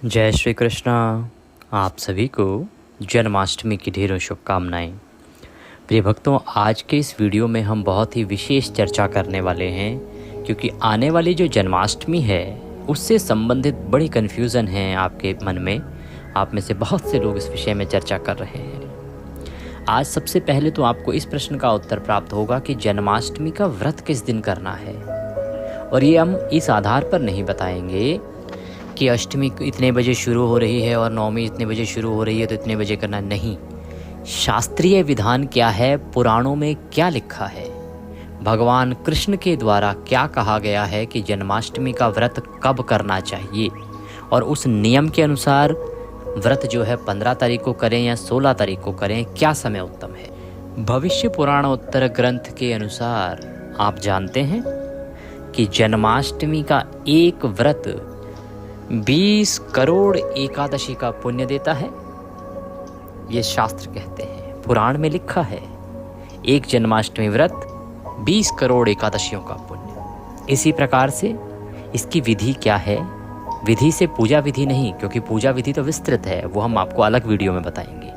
जय श्री कृष्णा। आप सभी को जन्माष्टमी की ढेरों शुभकामनाएं। प्रिय भक्तों, आज के इस वीडियो में हम बहुत ही विशेष चर्चा करने वाले हैं, क्योंकि आने वाली जो जन्माष्टमी है उससे संबंधित बड़ी कन्फ्यूज़न है आपके मन में। आप में से बहुत से लोग इस विषय में चर्चा कर रहे हैं। आज सबसे पहले तो आपको इस प्रश्न का उत्तर प्राप्त होगा कि जन्माष्टमी का व्रत किस दिन करना है, और ये हम इस आधार पर नहीं बताएंगे कि अष्टमी इतने बजे शुरू हो रही है और नवमी इतने बजे शुरू हो रही है तो इतने बजे करना। नहीं, शास्त्रीय विधान क्या है, पुराणों में क्या लिखा है, भगवान कृष्ण के द्वारा क्या कहा गया है कि जन्माष्टमी का व्रत कब करना चाहिए, और उस नियम के अनुसार व्रत जो है 15 तारीख को करें या 16 तारीख को करें, क्या समय उत्तम है। भविष्य पुराणोत्तर ग्रंथ के अनुसार आप जानते हैं कि जन्माष्टमी का एक व्रत 20 करोड़ एकादशी का पुण्य देता है। ये शास्त्र कहते हैं, पुराण में लिखा है, एक जन्माष्टमी व्रत 20 करोड़ एकादशियों का पुण्य। इसी प्रकार से इसकी विधि क्या है, विधि से पूजा विधि नहीं, क्योंकि पूजा विधि तो विस्तृत है, वो हम आपको अलग वीडियो में बताएंगे।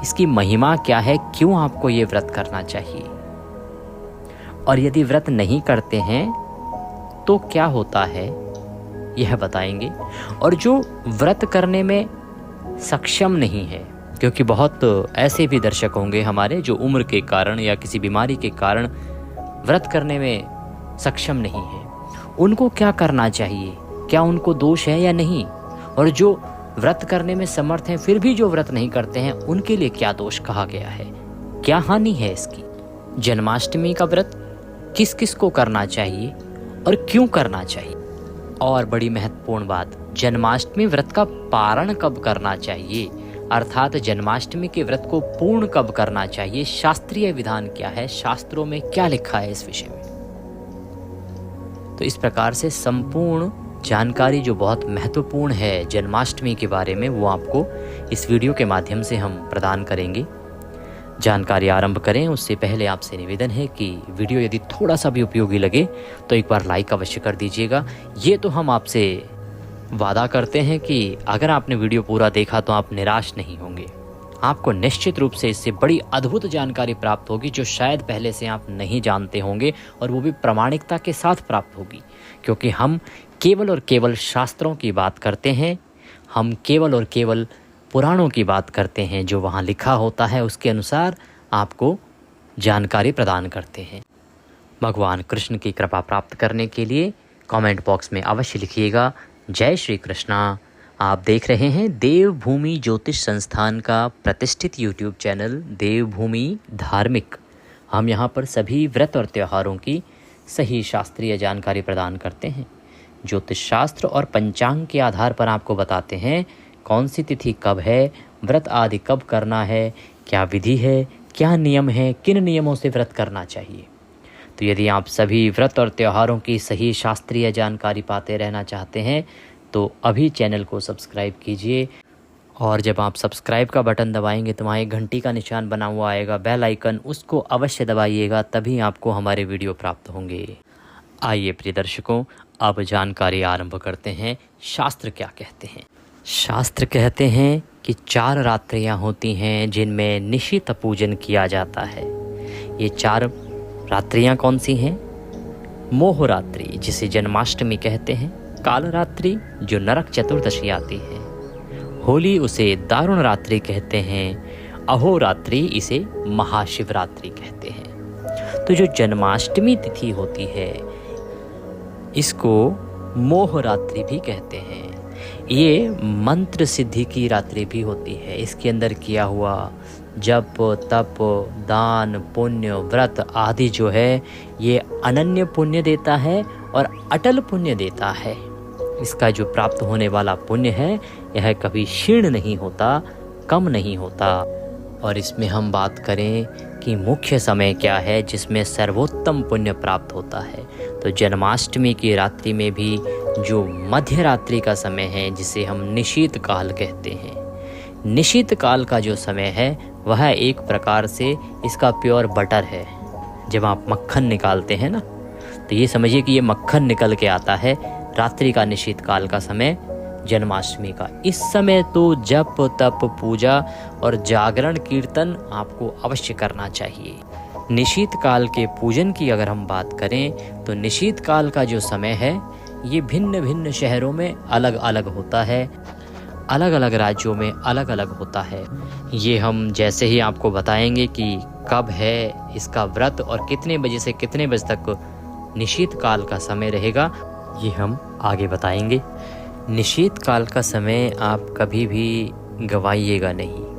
इसकी महिमा क्या है, क्यों आपको ये व्रत करना चाहिए, और यदि व्रत नहीं करते हैं तो क्या होता है, यह बताएंगे। और जो व्रत करने में सक्षम नहीं है, क्योंकि बहुत ऐसे भी दर्शक होंगे हमारे जो उम्र के कारण या किसी बीमारी के कारण व्रत करने में सक्षम नहीं है, उनको क्या करना चाहिए, क्या उनको दोष है या नहीं, और जो व्रत करने में समर्थ हैं फिर भी जो व्रत नहीं करते हैं उनके लिए क्या दोष कहा गया है, क्या हानि है इसकी। जन्माष्टमी का व्रत किस किस को करना चाहिए और क्यों करना चाहिए, और बड़ी महत्वपूर्ण बात, जन्माष्टमी व्रत का पारण कब करना चाहिए, अर्थात जन्माष्टमी के व्रत को पूर्ण कब करना चाहिए, शास्त्रीय विधान क्या है, शास्त्रों में क्या लिखा है इस विषय में। तो इस प्रकार से संपूर्ण जानकारी जो बहुत महत्वपूर्ण है जन्माष्टमी के बारे में, वो आपको इस वीडियो के माध्यम से हम प्रदान करेंगे। जानकारी आरंभ करें उससे पहले आपसे निवेदन है कि वीडियो यदि थोड़ा सा भी उपयोगी लगे तो एक बार लाइक अवश्य कर दीजिएगा। ये तो हम आपसे वादा करते हैं कि अगर आपने वीडियो पूरा देखा तो आप निराश नहीं होंगे। आपको निश्चित रूप से इससे बड़ी अद्भुत जानकारी प्राप्त होगी जो शायद पहले से आप नहीं जानते होंगे, और वो भी प्रामाणिकता के साथ प्राप्त होगी, क्योंकि हम केवल और केवल शास्त्रों की बात करते हैं, हम केवल और केवल पुराणों की बात करते हैं, जो वहाँ लिखा होता है उसके अनुसार आपको जानकारी प्रदान करते हैं। भगवान कृष्ण की कृपा प्राप्त करने के लिए कमेंट बॉक्स में अवश्य लिखिएगा जय श्री कृष्णा। आप देख रहे हैं देवभूमि ज्योतिष संस्थान का प्रतिष्ठित यूट्यूब चैनल देवभूमि धार्मिक। हम यहाँ पर सभी व्रत और त्योहारों की सही शास्त्रीय जानकारी प्रदान करते हैं। ज्योतिष शास्त्र और पंचांग के आधार पर आपको बताते हैं कौन सी तिथि कब है, व्रत आदि कब करना है, क्या विधि है, क्या नियम है, किन नियमों से व्रत करना चाहिए। तो यदि आप सभी व्रत और त्योहारों की सही शास्त्रीय जानकारी पाते रहना चाहते हैं तो अभी चैनल को सब्सक्राइब कीजिए, और जब आप सब्सक्राइब का बटन दबाएंगे तो वहाँ एक घंटी का निशान बना हुआ आएगा, बेल आइकन, उसको अवश्य दबाइएगा, तभी आपको हमारे वीडियो प्राप्त होंगे। आइए प्रिय दर्शकों, अब जानकारी आरंभ करते हैं। शास्त्र क्या कहते हैं। शास्त्र कहते हैं कि 4 रात्रियां होती हैं जिनमें निशित पूजन किया जाता है। ये 4 रात्रियां कौन सी हैं? मोह रात्रि, जिसे जन्माष्टमी कहते हैं, काल रात्रि जो नरक चतुर्दशी आती है, होली उसे दारुण रात्रि कहते हैं, अहोरात्रि इसे महाशिवरात्रि कहते हैं। तो जो जन्माष्टमी तिथि होती है इसको मोह रात्रि भी कहते हैं। ये मंत्र सिद्धि की रात्रि भी होती है। इसके अंदर किया हुआ जप, तप, दान, पुण्य, व्रत आदि जो है ये अनन्य पुण्य देता है और अटल पुण्य देता है। इसका जो प्राप्त होने वाला पुण्य है यह कभी क्षीण नहीं होता, कम नहीं होता। और इसमें हम बात करें कि मुख्य समय क्या है जिसमें सर्वोत्तम पुण्य प्राप्त होता है, तो जन्माष्टमी की रात्रि में भी जो मध्य रात्रि का समय है जिसे हम निशीत काल कहते हैं, निशीत काल का जो समय है वह एक प्रकार से इसका प्योर बटर है। जब आप मक्खन निकालते हैं ना, तो ये समझिए कि ये मक्खन निकल के आता है रात्रि का निशीत काल का समय जन्माष्टमी का। इस समय तो जप तप पूजा और जागरण कीर्तन आपको अवश्य करना चाहिए। निशीत काल के पूजन की अगर हम बात करें तो निशीत काल का जो समय है ये भिन्न भिन्न शहरों में अलग अलग होता है, अलग अलग राज्यों में अलग अलग होता है। ये हम जैसे ही आपको बताएंगे कि कब है इसका व्रत और कितने बजे से कितने बजे तक निशीत काल का समय रहेगा, ये हम आगे बताएंगे। निशीत काल का समय आप कभी भी गवाइएगा नहीं।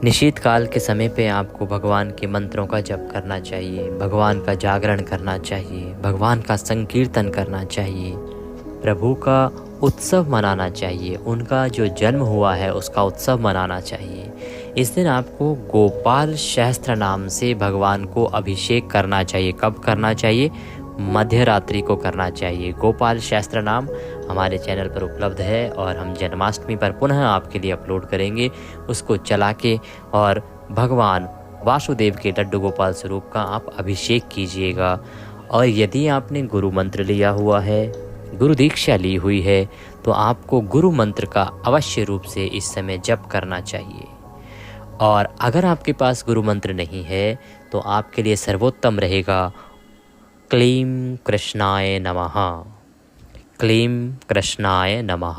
निशीत काल के समय पे आपको भगवान के मंत्रों का जप करना चाहिए, भगवान का जागरण करना चाहिए, भगवान का संकीर्तन करना चाहिए, प्रभु का उत्सव मनाना चाहिए, उनका जो जन्म हुआ है उसका उत्सव मनाना चाहिए। इस दिन आपको गोपाल सहस्त्र नाम से भगवान को अभिषेक करना चाहिए। कब करना चाहिए? मध्य रात्रि को करना चाहिए। गोपाल सहस्त्र नाम हमारे चैनल पर उपलब्ध है और हम जन्माष्टमी पर पुनः आपके लिए अपलोड करेंगे। उसको चला के और भगवान वासुदेव के लड्डू गोपाल स्वरूप का आप अभिषेक कीजिएगा। और यदि आपने गुरु मंत्र लिया हुआ है, गुरु दीक्षा ली हुई है, तो आपको गुरु मंत्र का अवश्य रूप से इस समय जप करना चाहिए। और अगर आपके पास गुरु मंत्र नहीं है तो आपके लिए सर्वोत्तम रहेगा क्लीं कृष्णाय नमः, क्लीं कृष्णाय नमः।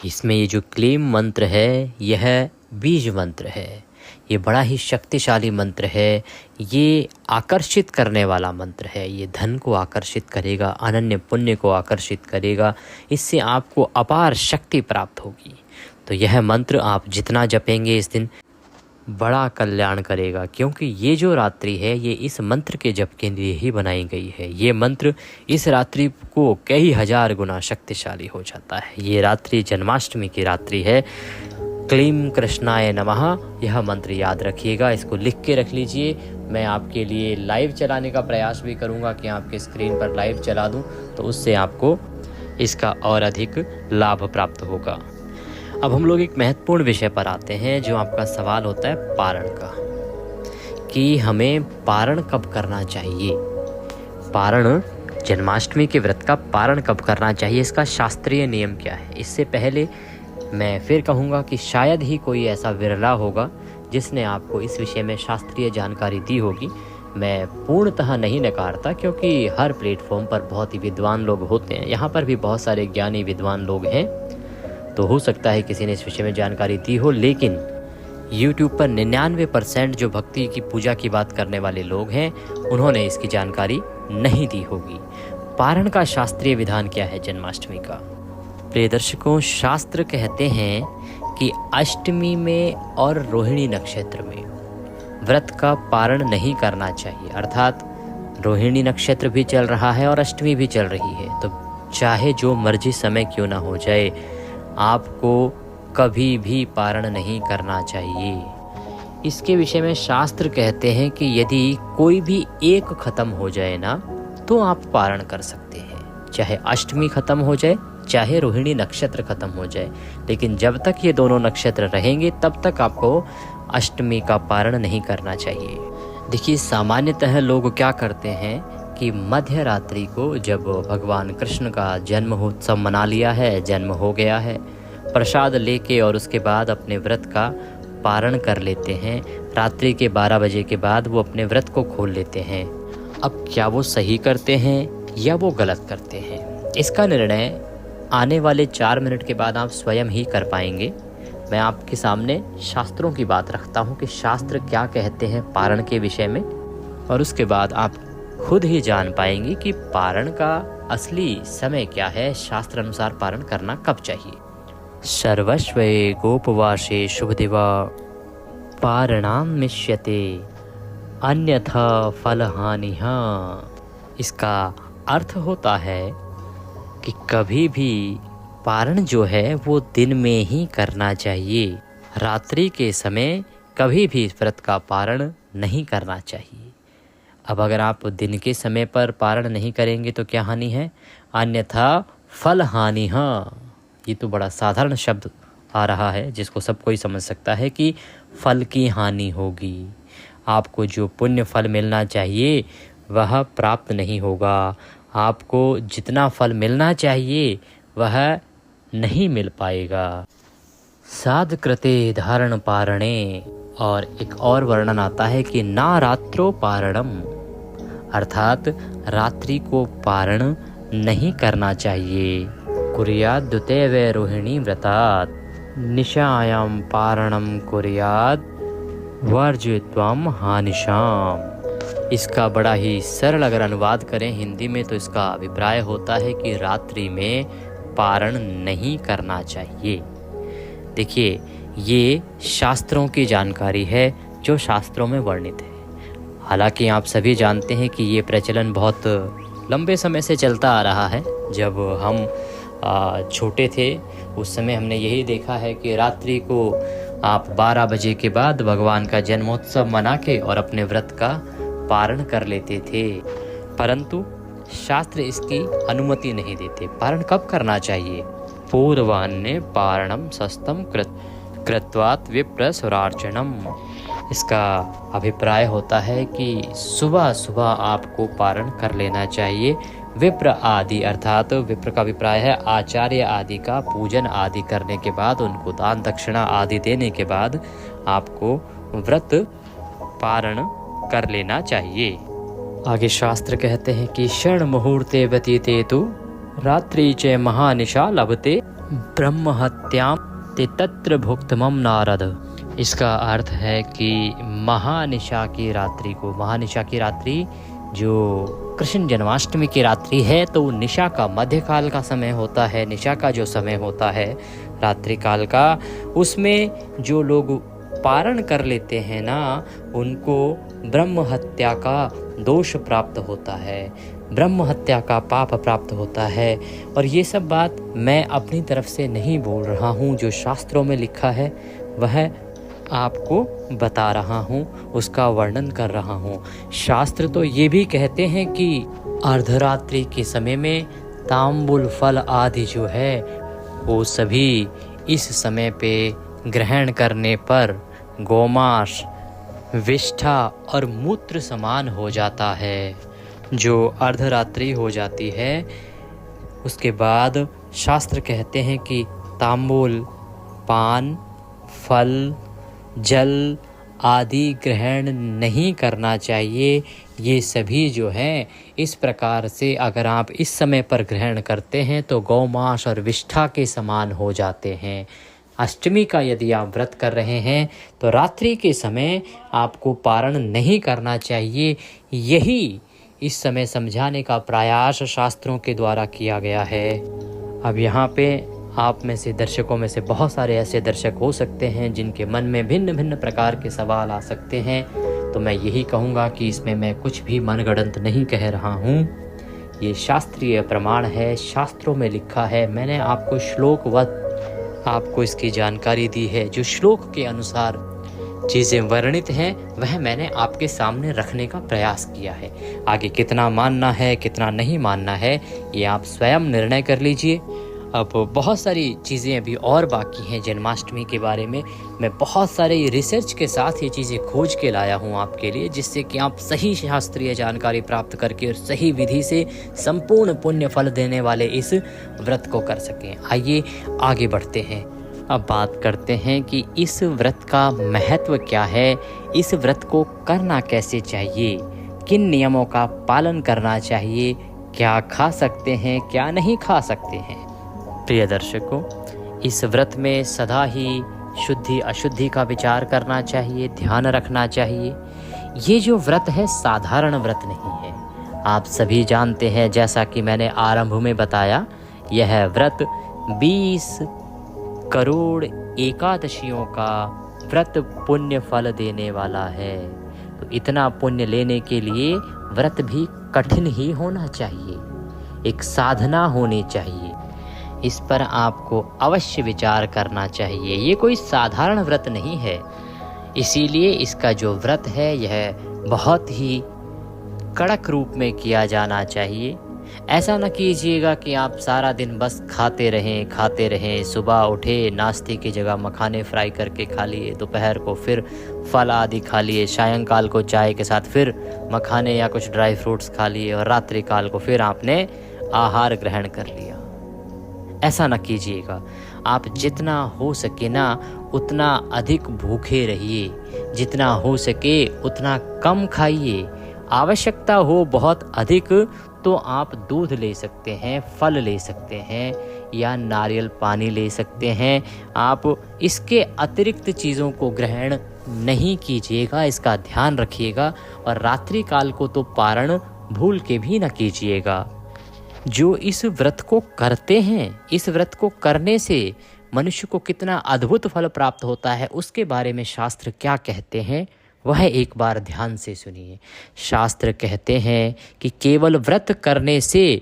इसमें ये जो क्लीं मंत्र है यह बीज मंत्र है, ये बड़ा ही शक्तिशाली मंत्र है, ये आकर्षित करने वाला मंत्र है। ये धन को आकर्षित करेगा, अनन्य पुण्य को आकर्षित करेगा, इससे आपको अपार शक्ति प्राप्त होगी। तो यह मंत्र आप जितना जपेंगे इस दिन बड़ा कल्याण करेगा, क्योंकि ये जो रात्रि है ये इस मंत्र के जप के लिए ही बनाई गई है। ये मंत्र इस रात्रि को कई हजार गुना शक्तिशाली हो जाता है। ये रात्रि जन्माष्टमी की रात्रि है। क्लीं कृष्णाय नमः, यह मंत्र याद रखिएगा, इसको लिख के रख लीजिए। मैं आपके लिए लाइव चलाने का प्रयास भी करूंगा कि आपके स्क्रीन पर लाइव चला दूं, तो उससे आपको इसका और अधिक लाभ प्राप्त होगा। अब हम लोग एक महत्वपूर्ण विषय पर आते हैं, जो आपका सवाल होता है पारण का, कि हमें पारण कब करना चाहिए। पारण, जन्माष्टमी के व्रत का पारण कब करना चाहिए, इसका शास्त्रीय नियम क्या है। इससे पहले मैं फिर कहूँगा कि शायद ही कोई ऐसा विरला होगा जिसने आपको इस विषय में शास्त्रीय जानकारी दी होगी। मैं पूर्णतः नहीं नकारता, क्योंकि हर प्लेटफॉर्म पर बहुत ही विद्वान लोग होते हैं। यहाँ पर भी बहुत सारे ज्ञानी विद्वान लोग हैं, तो हो सकता है किसी ने इस विषय में जानकारी दी हो, लेकिन YouTube पर 99% जो भक्ति की पूजा की बात करने वाले लोग हैं उन्होंने इसकी जानकारी नहीं दी होगी। पारण का शास्त्रीय विधान क्या है जन्माष्टमी का? प्रिय दर्शकों, शास्त्र कहते हैं कि अष्टमी में और रोहिणी नक्षत्र में व्रत का पारण नहीं करना चाहिए। अर्थात रोहिणी नक्षत्र भी चल रहा है और अष्टमी भी चल रही है, तो चाहे जो मर्जी समय क्यों ना हो जाए, आपको कभी भी पारण नहीं करना चाहिए। इसके विषय में शास्त्र कहते हैं कि यदि कोई भी एक खत्म हो जाए ना, तो आप पारण कर सकते हैं। चाहे अष्टमी खत्म हो जाए, चाहे रोहिणी नक्षत्र खत्म हो जाए, लेकिन जब तक ये दोनों नक्षत्र रहेंगे तब तक आपको अष्टमी का पारण नहीं करना चाहिए। देखिए, सामान्यतः लोग क्या करते हैं कि मध्य रात्रि को, जब भगवान कृष्ण का जन्म उत्सव मना लिया है, जन्म हो गया है, प्रसाद लेके और उसके बाद अपने व्रत का पारण कर लेते हैं। रात्रि के 12 बजे के बाद वो अपने व्रत को खोल लेते हैं। अब क्या वो सही करते हैं या वो गलत करते हैं, इसका निर्णय आने वाले 4 मिनट के बाद आप स्वयं ही कर पाएंगे। मैं आपके सामने शास्त्रों की बात रखता हूँ कि शास्त्र क्या कहते हैं पारण के विषय में, और उसके बाद आप खुद ही जान पाएंगे कि पारण का असली समय क्या है, शास्त्र अनुसार पारण करना कब चाहिए। सर्वस्वे गोपवासे शुभ दिवा पारणाम मिष्यते अन्यथा फलहानिहा। इसका अर्थ होता है कि कभी भी पारण जो है वो दिन में ही करना चाहिए। रात्रि के समय कभी भी व्रत का पारण नहीं करना चाहिए। अब अगर आप दिन के समय पर पारण नहीं करेंगे तो क्या हानि है? अन्यथा फल हानि। हाँ, ये तो बड़ा साधारण शब्द आ रहा है जिसको सब कोई समझ सकता है कि फल की हानि होगी। आपको जो पुण्य फल मिलना चाहिए वह प्राप्त नहीं होगा। आपको जितना फल मिलना चाहिए वह नहीं मिल पाएगा। साध कृते धारण पारणे, और एक और वर्णन आता है कि ना रात्रो पारणम, अर्थात रात्रि को पारण नहीं करना चाहिए। कुर्याद द्वितीय रोहिणी व्रतात् निशायाम पारणम कुर्याद वर्जयित्वम हानिशाम। इसका बड़ा ही सरल अगर अनुवाद करें हिंदी में तो इसका अभिप्राय होता है कि रात्रि में पारण नहीं करना चाहिए। देखिए, ये शास्त्रों की जानकारी है जो शास्त्रों में वर्णित है। हालांकि आप सभी जानते हैं कि ये प्रचलन बहुत लंबे समय से चलता आ रहा है। जब हम छोटे थे उस समय हमने यही देखा है कि रात्रि को आप 12 बजे के बाद भगवान का जन्मोत्सव मना के और अपने व्रत का पारण कर लेते थे, परंतु शास्त्र इसकी अनुमति नहीं देते। पारण कब करना चाहिए? पूर्वान्ने पारणम सस्तम कृत्वात् विप्र सुरार्चनम। इसका अभिप्राय होता है कि सुबह सुबह आपको पारण कर लेना चाहिए। विप्र आदि, अर्थात विप्र का अभिप्राय है आचार्य आदि का पूजन आदि करने के बाद, उनको दान दक्षिणा आदि देने के बाद आपको व्रत पारण कर लेना चाहिए। आगे शास्त्र कहते हैं कि क्षण मुहूर्ते व्यतीते तु रात्रि च महानिशा लभते ब्रह्म हत्याम ते तत्र भुक्तमम नारद। इसका अर्थ है कि महानिशा की रात्रि को, महानिशा की रात्रि जो कृष्ण जन्माष्टमी की रात्रि है, तो निशा का मध्यकाल का समय होता है। निशा का जो समय होता है रात्रि काल का, उसमें जो लोग पारण कर लेते हैं ना, उनको ब्रह्म हत्या का दोष प्राप्त होता है, ब्रह्म हत्या का पाप प्राप्त होता है। और ये सब बात मैं अपनी तरफ से नहीं बोल रहा हूँ, जो शास्त्रों में लिखा है वह आपको बता रहा हूँ, उसका वर्णन कर रहा हूँ। शास्त्र तो ये भी कहते हैं कि अर्धरात्रि के समय में तांबुल फल आदि जो है वो सभी इस समय पे ग्रहण करने पर गोमांस, विष्ठा और मूत्र समान हो जाता है। जो अर्धरात्रि हो जाती है उसके बाद शास्त्र कहते हैं कि तांबूल, पान, फल, जल आदि ग्रहण नहीं करना चाहिए। ये सभी जो हैं इस प्रकार से अगर आप इस समय पर ग्रहण करते हैं तो गौमांस और विष्ठा के समान हो जाते हैं। अष्टमी का यदि आप व्रत कर रहे हैं तो रात्रि के समय आपको पारण नहीं करना चाहिए। यही इस समय समझाने का प्रयास शास्त्रों के द्वारा किया गया है। अब यहाँ पे आप में से, दर्शकों में से बहुत सारे ऐसे दर्शक हो सकते हैं जिनके मन में भिन्न भिन्न प्रकार के सवाल आ सकते हैं। तो मैं यही कहूँगा कि इसमें मैं कुछ भी मनगढ़ंत नहीं कह रहा हूँ, ये शास्त्रीय प्रमाण है, शास्त्रों में लिखा है। मैंने आपको श्लोकवत आपको इसकी जानकारी दी है। जो श्लोक के अनुसार चीज़ें वर्णित हैं वह मैंने आपके सामने रखने का प्रयास किया है। आगे कितना मानना है कितना नहीं मानना है ये आप स्वयं निर्णय कर लीजिए। अब बहुत सारी चीज़ें अभी और बाकी हैं जन्माष्टमी के बारे में। मैं बहुत सारे रिसर्च के साथ ये चीज़ें खोज के लाया हूँ आपके लिए, जिससे कि आप सही शास्त्रीय जानकारी प्राप्त करके और सही विधि से संपूर्ण पुण्य फल देने वाले इस व्रत को कर सकें। आइए आगे बढ़ते हैं। अब बात करते हैं कि इस व्रत का महत्व क्या है, इस व्रत को करना कैसे चाहिए, किन नियमों का पालन करना चाहिए, क्या खा सकते हैं क्या नहीं खा सकते हैं। प्रिय दर्शकों, इस व्रत में सदा ही शुद्धि अशुद्धि का विचार करना चाहिए, ध्यान रखना चाहिए। ये जो व्रत है साधारण व्रत नहीं है। आप सभी जानते हैं, जैसा कि मैंने आरंभ में बताया, यह व्रत 20 करोड़ एकादशियों का व्रत पुण्य फल देने वाला है। तो इतना पुण्य लेने के लिए व्रत भी कठिन ही होना चाहिए, एक साधना होनी चाहिए। इस पर आपको अवश्य विचार करना चाहिए। ये कोई साधारण व्रत नहीं है, इसीलिए इसका जो व्रत है यह बहुत ही कड़क रूप में किया जाना चाहिए। ऐसा न कीजिएगा कि आप सारा दिन बस खाते रहें। सुबह उठे, नाश्ते की जगह मखाने फ्राई करके खा लिए, दोपहर को फिर फल आदि खा लिए, सायंकाल को चाय के साथ फिर मखाने या कुछ ड्राई फ्रूट्स खा लिए और रात्रि काल को फिर आपने आहार ग्रहण कर लिया। ऐसा ना कीजिएगा। आप जितना हो सके ना उतना अधिक भूखे रहिए, जितना हो सके उतना कम खाइए। आवश्यकता हो बहुत अधिक तो आप दूध ले सकते हैं, फल ले सकते हैं या नारियल पानी ले सकते हैं। आप इसके अतिरिक्त चीज़ों को ग्रहण नहीं कीजिएगा, इसका ध्यान रखिएगा। और रात्रि काल को तो पारण भूल के भी न कीजिएगा। जो इस व्रत को करते हैं, इस व्रत को करने से मनुष्य को कितना अद्भुत फल प्राप्त होता है, उसके बारे में शास्त्र क्या कहते हैं वह एक बार ध्यान से सुनिए। शास्त्र कहते हैं कि केवल व्रत करने से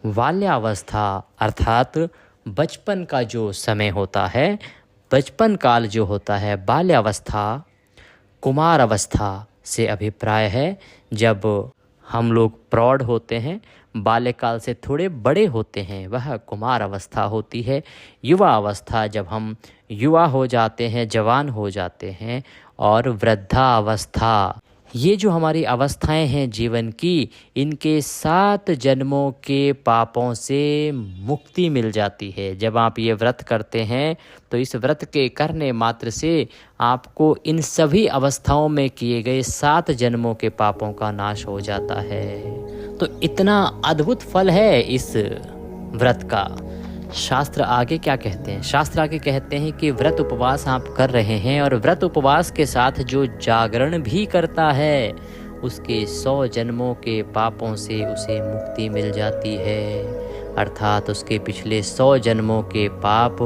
बाल्यावस्था अर्थात बचपन का जो समय होता है, बचपन काल जो होता है, बाल्यावस्था, कुमार अवस्था से अभिप्राय है जब हम लोग प्रौढ़ होते हैं, बाल्यकाल से थोड़े बड़े होते हैं, वह कुमार अवस्था होती है। युवा अवस्था जब हम युवा हो जाते हैं, जवान हो जाते हैं, और वृद्धावस्था, ये जो हमारी अवस्थाएं हैं जीवन की, इनके 7 जन्मों के पापों से मुक्ति मिल जाती है। जब आप ये व्रत करते हैं तो इस व्रत के करने मात्र से आपको इन सभी अवस्थाओं में किए गए 7 जन्मों के पापों का नाश हो जाता है। तो इतना अद्भुत फल है इस व्रत का। शास्त्र आगे क्या कहते हैं? शास्त्र आगे कहते हैं कि व्रत उपवास आप कर रहे हैं और व्रत उपवास के साथ जो जागरण भी करता है उसके 100 जन्मों के पापों से उसे मुक्ति मिल जाती है, अर्थात उसके पिछले 100 जन्मों के पाप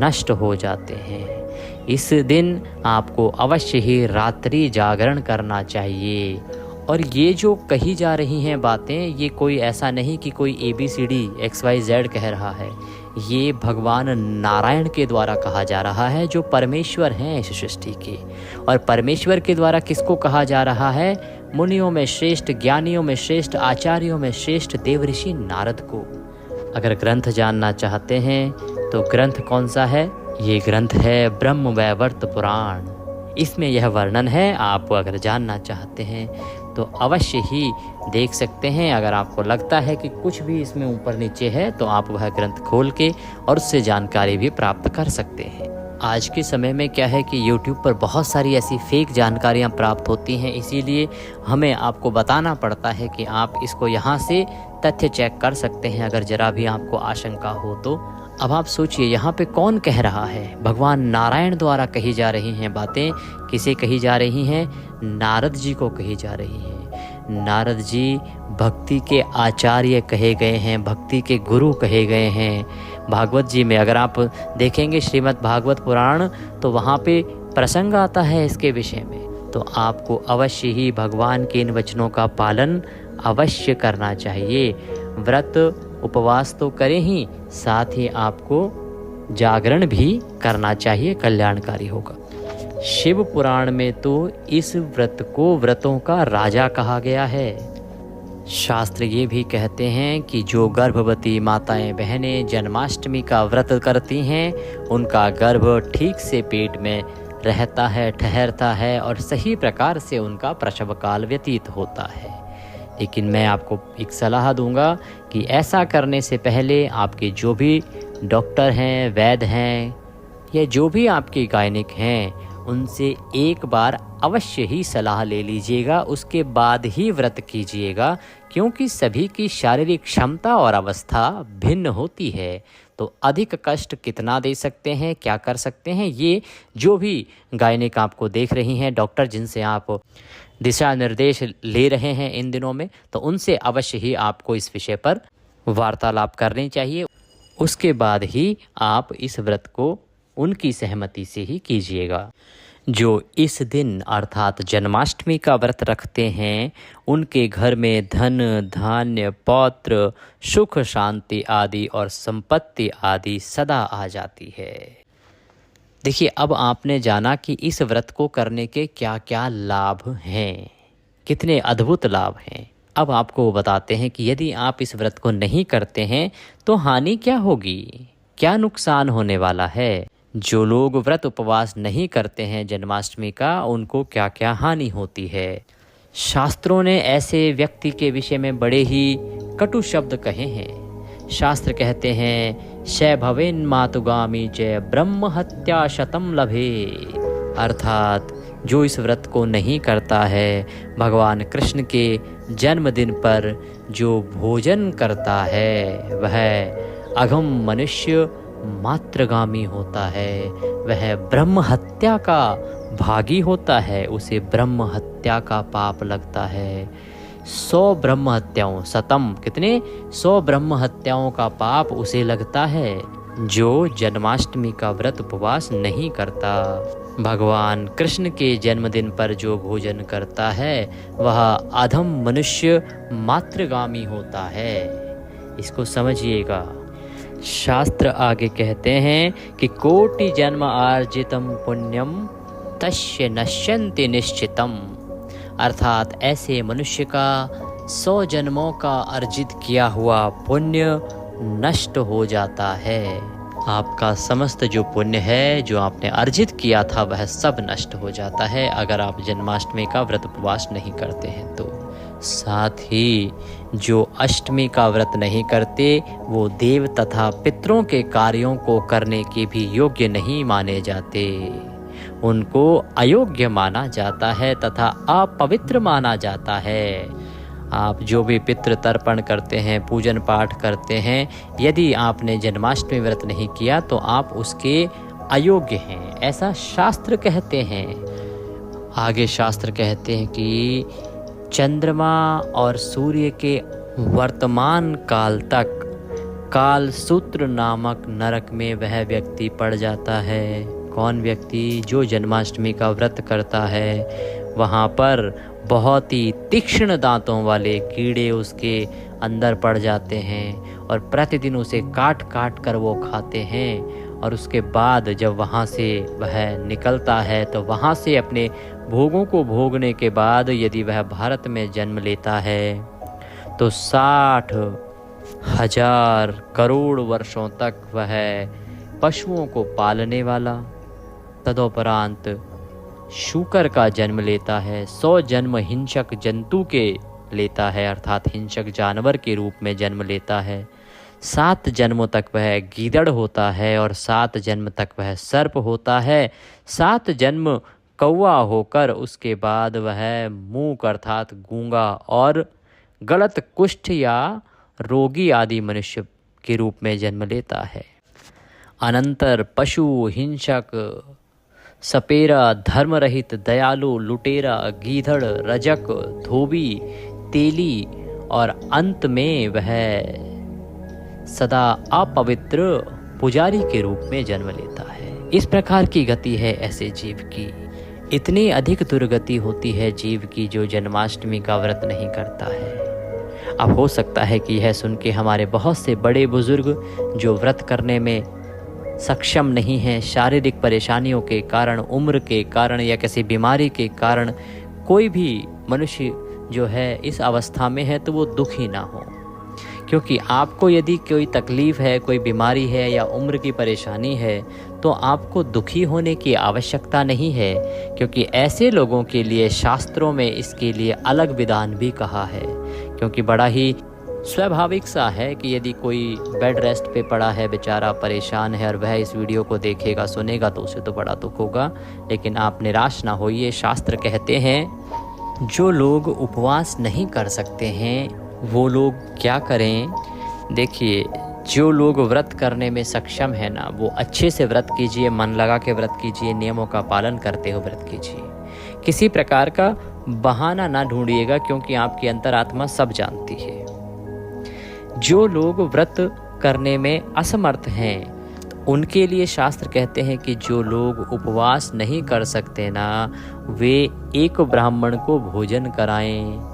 नष्ट हो जाते हैं। इस दिन आपको अवश्य ही रात्रि जागरण करना चाहिए। और ये जो कही जा रही हैं बातें, ये कोई ऐसा नहीं कि कोई ABCD XYZ कह रहा है। ये भगवान नारायण के द्वारा कहा जा रहा है, जो परमेश्वर हैं इस सृष्टि के। और परमेश्वर के द्वारा किसको कहा जा रहा है? मुनियों में श्रेष्ठ, ज्ञानियों में श्रेष्ठ, आचार्यों में श्रेष्ठ देवऋषि नारद को। अगर ग्रंथ जानना चाहते हैं तो ग्रंथ कौन सा है? ये ग्रंथ है ब्रह्मवैवर्त पुराण। इसमें यह वर्णन है। आप अगर जानना चाहते हैं तो अवश्य ही देख सकते हैं। अगर आपको लगता है कि कुछ भी इसमें ऊपर नीचे है तो आप वह ग्रंथ खोल के और उससे जानकारी भी प्राप्त कर सकते हैं। आज के समय में क्या है कि YouTube पर बहुत सारी ऐसी फेक जानकारियाँ प्राप्त होती हैं, इसीलिए हमें आपको बताना पड़ता है कि आप इसको यहाँ से तथ्य चेक कर सकते हैं अगर जरा भी आपको आशंका हो तो। अब आप सोचिए यहाँ पे कौन कह रहा है? भगवान नारायण द्वारा कही जा रही हैं बातें। किसे कही जा रही हैं? नारद जी को कही जा रही हैं। नारद जी भक्ति के आचार्य कहे गए हैं, भक्ति के गुरु कहे गए हैं। भागवत जी में अगर आप देखेंगे श्रीमद् भागवत पुराण तो वहाँ पे प्रसंग आता है इसके विषय में। तो आपको अवश्य ही भगवान के इन वचनों का पालन अवश्य करना चाहिए। व्रत उपवास तो करें ही, साथ ही आपको जागरण भी करना चाहिए, कल्याणकारी होगा। शिव पुराण में तो इस व्रत को व्रतों का राजा कहा गया है। शास्त्र ये भी कहते हैं कि जो गर्भवती माताएं बहनें जन्माष्टमी का व्रत करती हैं उनका गर्भ ठीक से पेट में रहता है, ठहरता है और सही प्रकार से उनका प्रसव काल व्यतीत होता है। लेकिन मैं आपको एक सलाह दूंगा कि ऐसा करने से पहले आपके जो भी डॉक्टर हैं, वैद्य हैं या जो भी आपके गायनिक हैं, उनसे एक बार अवश्य ही सलाह ले लीजिएगा, उसके बाद ही व्रत कीजिएगा। क्योंकि सभी की शारीरिक क्षमता और अवस्था भिन्न होती है। तो अधिक कष्ट कितना दे सकते हैं, क्या कर सकते हैं, ये जो भी गायनिक आपको देख रही हैं, डॉक्टर जिनसे आप दिशा निर्देश ले रहे हैं इन दिनों में, तो उनसे अवश्य ही आपको इस विषय पर वार्तालाप करनी चाहिए। उसके बाद ही आप इस व्रत को उनकी सहमति से ही कीजिएगा। जो इस दिन अर्थात जन्माष्टमी का व्रत रखते हैं उनके घर में धन, धान्य, पौत्र, सुख, शांति आदि और संपत्ति आदि सदा आ जाती है। देखिए, अब आपने जाना कि इस व्रत को करने के क्या क्या लाभ हैं, कितने अद्भुत लाभ हैं। अब आपको वो बताते हैं कि यदि आप इस व्रत को नहीं करते हैं तो हानि क्या होगी, क्या नुकसान होने वाला है। जो लोग व्रत उपवास नहीं करते हैं जन्माष्टमी का, उनको क्या क्या हानि होती है। शास्त्रों ने ऐसे व्यक्ति के विषय में बड़े ही कटु शब्द कहे हैं। शास्त्र कहते हैं शय भवेन मातुगामी च ब्रह्म हत्या शतम लभे, अर्थात जो इस व्रत को नहीं करता है, भगवान कृष्ण के जन्मदिन पर जो भोजन करता है वह अघम मनुष्य मात्रगामी होता है, वह ब्रह्म हत्या का भागी होता है, उसे ब्रह्म हत्या का पाप लगता है। 100 ब्रह्म हत्याओं, शतम कितने 100 ब्रह्म हत्याओं का पाप उसे लगता है जो जन्माष्टमी का व्रत उपवास नहीं करता। भगवान कृष्ण के जन्मदिन पर जो भोजन करता है वह अधम मनुष्य मात्रगामी होता है। इसको समझिएगा। शास्त्र आगे कहते हैं कि कोटि जन्म आर्जितम पुण्यम तस्य नश्यन्ति निश्चितम, अर्थात ऐसे मनुष्य का 100 जन्मों का अर्जित किया हुआ पुण्य नष्ट हो जाता है। आपका समस्त जो पुण्य है जो आपने अर्जित किया था वह सब नष्ट हो जाता है अगर आप जन्माष्टमी का व्रत उपवास नहीं करते हैं तो। साथ ही जो अष्टमी का व्रत नहीं करते वो देव तथा पितरों के कार्यों को करने के भी योग्य नहीं माने जाते, उनको अयोग्य माना जाता है तथा अपवित्र माना जाता है। आप जो भी पितृ तर्पण करते हैं, पूजन पाठ करते हैं, यदि आपने जन्माष्टमी व्रत नहीं किया तो आप उसके अयोग्य हैं, ऐसा शास्त्र कहते हैं। आगे शास्त्र कहते हैं कि चंद्रमा और सूर्य के वर्तमान काल तक काल सूत्र नामक नरक में वह व्यक्ति पड़ जाता है। कौन व्यक्ति? जो जन्माष्टमी का व्रत करता है। वहाँ पर बहुत ही तीक्ष्ण दांतों वाले कीड़े उसके अंदर पड़ जाते हैं और प्रतिदिन उसे काट काट कर वो खाते हैं। और उसके बाद जब वहाँ से वह निकलता है तो वहाँ से अपने भोगों को भोगने के बाद यदि वह भारत में जन्म लेता है तो 60,000 करोड़ वर्षों तक वह पशुओं को पालने वाला, तदोपरांत शूकर का जन्म लेता है, 100 जन्म हिंसक जंतु के लेता है अर्थात हिंसक जानवर के रूप में जन्म लेता है। 7 जन्मों तक वह गीदड़ होता है और 7 जन्म तक वह सर्प होता है। 7 जन्म कौवा होकर उसके बाद वह मूक अर्थात गूंगा और गलत कुष्ठ या रोगी आदि मनुष्य के रूप में जन्म लेता है। अनंतर पशु, हिंसक, सपेरा, धर्मरहित, दयालु, लुटेरा, गीधड़, रजक, धोबी, तेली और अंत में वह सदा अपवित्र पुजारी के रूप में जन्म लेता है। इस प्रकार की गति है ऐसे जीव की। इतनी अधिक दुर्गति होती है जीव की जो जन्माष्टमी का व्रत नहीं करता है। अब हो सकता है कि यह सुन के हमारे बहुत से बड़े बुजुर्ग जो व्रत करने में सक्षम नहीं हैं, शारीरिक परेशानियों के कारण, उम्र के कारण या किसी बीमारी के कारण कोई भी मनुष्य जो है इस अवस्था में है तो वो दुखी ना हो। क्योंकि आपको यदि कोई तकलीफ़ है, कोई बीमारी है या उम्र की परेशानी है तो आपको दुखी होने की आवश्यकता नहीं है, क्योंकि ऐसे लोगों के लिए शास्त्रों में इसके लिए अलग विधान भी कहा है। क्योंकि बड़ा ही स्वाभाविक सा है कि यदि कोई बेड रेस्ट पे पड़ा है, बेचारा परेशान है और वह इस वीडियो को देखेगा, सुनेगा तो उसे तो बड़ा दुख होगा। लेकिन आप निराश ना होइए। शास्त्र कहते हैं जो लोग उपवास नहीं कर सकते हैं वो लोग क्या करें? देखिए, जो लोग व्रत करने में सक्षम है ना वो अच्छे से व्रत कीजिए, मन लगा के व्रत कीजिए, नियमों का पालन करते हुए व्रत कीजिए। किसी प्रकार का बहाना ना ढूंढिएगा, क्योंकि आपकी अंतरात्मा सब जानती है। जो लोग व्रत करने में असमर्थ हैं तो उनके लिए शास्त्र कहते हैं कि जो लोग उपवास नहीं कर सकते ना वे एक ब्राह्मण को भोजन कराएं।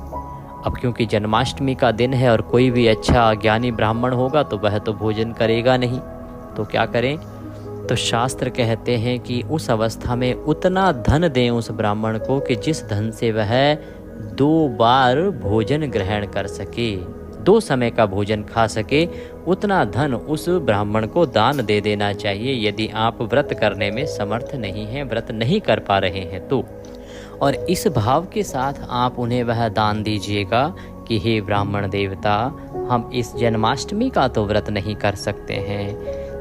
अब क्योंकि जन्माष्टमी का दिन है और कोई भी अच्छा ज्ञानी ब्राह्मण होगा तो वह तो भोजन करेगा नहीं, तो क्या करें? तो शास्त्र कहते हैं कि उस अवस्था में उतना धन दें उस ब्राह्मण को कि जिस धन से वह 2 बार भोजन ग्रहण कर सके, 2 समय का भोजन खा सके, उतना धन उस ब्राह्मण को दान दे देना चाहिए यदि आप व्रत करने में समर्थ नहीं हैं, व्रत नहीं कर पा रहे हैं तो। और इस भाव के साथ आप उन्हें वह दान दीजिएगा कि हे ब्राह्मण देवता, हम इस जन्माष्टमी का तो व्रत नहीं कर सकते हैं,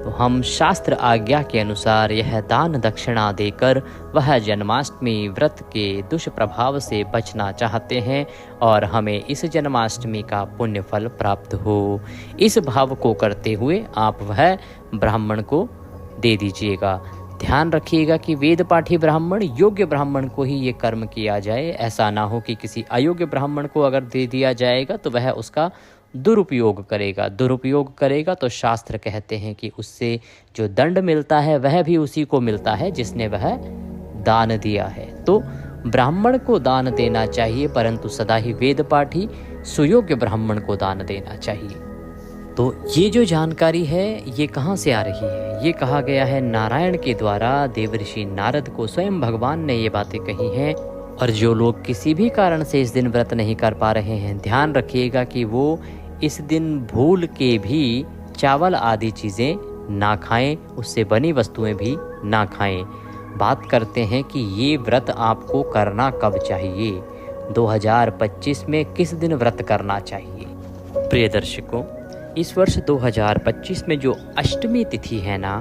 तो हम शास्त्र आज्ञा के अनुसार यह दान दक्षिणा देकर वह जन्माष्टमी व्रत के दुष्प्रभाव से बचना चाहते हैं और हमें इस जन्माष्टमी का पुण्य फल प्राप्त हो। इस भाव को करते हुए आप वह ब्राह्मण को दे दीजिएगा। ध्यान रखिएगा कि वेद पाठी ब्राह्मण, योग्य ब्राह्मण को ही ये कर्म किया जाए। ऐसा ना हो कि किसी अयोग्य ब्राह्मण को अगर दे दिया जाएगा तो वह उसका दुरुपयोग करेगा तो शास्त्र कहते हैं कि उससे जो दंड मिलता है वह भी उसी को मिलता है जिसने वह दान दिया है। तो ब्राह्मण को दान देना चाहिए, परंतु सदा ही वेद पाठी सुयोग्य ब्राह्मण को दान देना चाहिए। तो ये जो जानकारी है ये कहाँ से आ रही है? ये कहा गया है नारायण के द्वारा। देवर्षि नारद को स्वयं भगवान ने ये बातें कही हैं। और जो लोग किसी भी कारण से इस दिन व्रत नहीं कर पा रहे हैं, ध्यान रखिएगा कि वो इस दिन भूल के भी चावल आदि चीज़ें ना खाएं, उससे बनी वस्तुएं भी ना खाएं। बात करते हैं कि ये व्रत आपको करना कब चाहिए, 2025 में किस दिन व्रत करना चाहिए। प्रिय दर्शकों, इस वर्ष 2025 में जो अष्टमी तिथि है ना,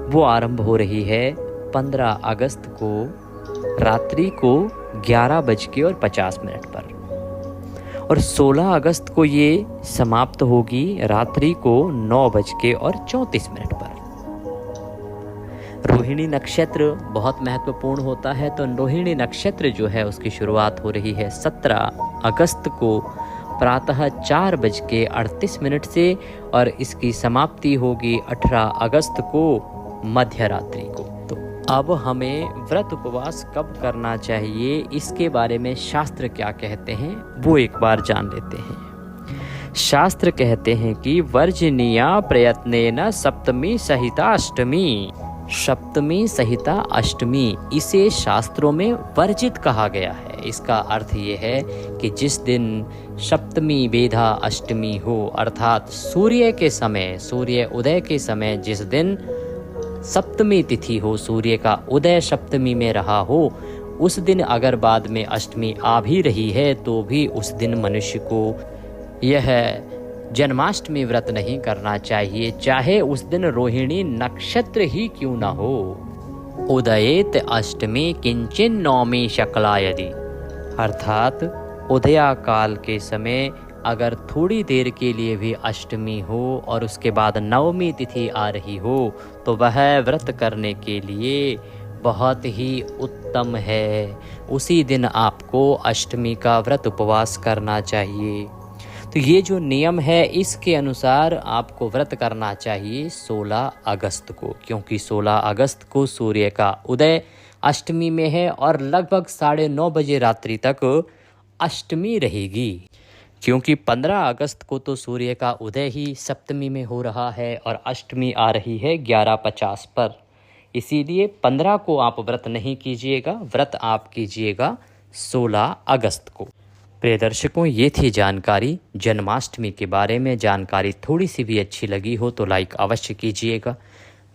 वो आरंभ हो रही है 15 अगस्त को रात्रि को 11:50 पर और 16 अगस्त को ये समाप्त होगी रात्रि को 9:34 पर। रोहिणी नक्षत्र बहुत महत्वपूर्ण होता है, तो रोहिणी नक्षत्र जो है उसकी शुरुआत हो रही है 17 अगस्त को प्रातः 4:38 से और इसकी समाप्ति होगी 18 अगस्त को मध्य रात्रि को। तो अब हमें व्रत उपवास कब करना चाहिए, इसके बारे में शास्त्र क्या कहते हैं वो एक बार जान लेते हैं। शास्त्र कहते हैं कि वर्जनीया प्रयत्नेन सप्तमी सहिता अष्टमी। सप्तमी सहिता अष्टमी, इसे शास्त्रों में वर्जित कहा गया है। इसका अर्थ ये है कि जिस दिन सप्तमी बेधा अष्टमी हो, अर्थात सूर्य के समय, सूर्य उदय के समय जिस दिन सप्तमी तिथि हो, सूर्य का उदय सप्तमी में रहा हो, उस दिन अगर बाद में अष्टमी आ भी रही है तो भी उस दिन मनुष्य को यह जन्माष्टमी व्रत नहीं करना चाहिए, चाहे उस दिन रोहिणी नक्षत्र ही क्यों ना हो। उदयेत अष्टमी किंचिन नौमी शकला यदि, अर्थात उदया काल के समय अगर थोड़ी देर के लिए भी अष्टमी हो और उसके बाद नवमी तिथि आ रही हो तो वह व्रत करने के लिए बहुत ही उत्तम है। उसी दिन आपको अष्टमी का व्रत उपवास करना चाहिए। तो ये जो नियम है इसके अनुसार आपको व्रत करना चाहिए 16 अगस्त को, क्योंकि 16 अगस्त को सूर्य का उदय अष्टमी में है और लगभग 9:30 बजे रात्रि तक अष्टमी रहेगी। क्योंकि 15 अगस्त को तो सूर्य का उदय ही सप्तमी में हो रहा है और अष्टमी आ रही है 11:50 पर। इसीलिए 15 को आप व्रत नहीं कीजिएगा, व्रत आप कीजिएगा 16 अगस्त को। प्रिय दर्शकों, ये थी जानकारी जन्माष्टमी के बारे में। जानकारी थोड़ी सी भी अच्छी लगी हो तो लाइक अवश्य कीजिएगा।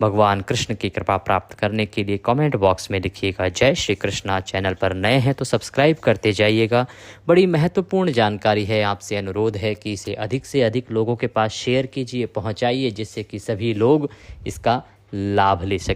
भगवान कृष्ण की कृपा प्राप्त करने के लिए कमेंट बॉक्स में लिखिएगा जय श्री कृष्णा। चैनल पर नए हैं तो सब्सक्राइब करते जाइएगा। बड़ी महत्वपूर्ण जानकारी है, आपसे अनुरोध है कि इसे अधिक से अधिक लोगों के पास शेयर कीजिए, पहुंचाइए, जिससे कि सभी लोग इसका लाभ ले सकें।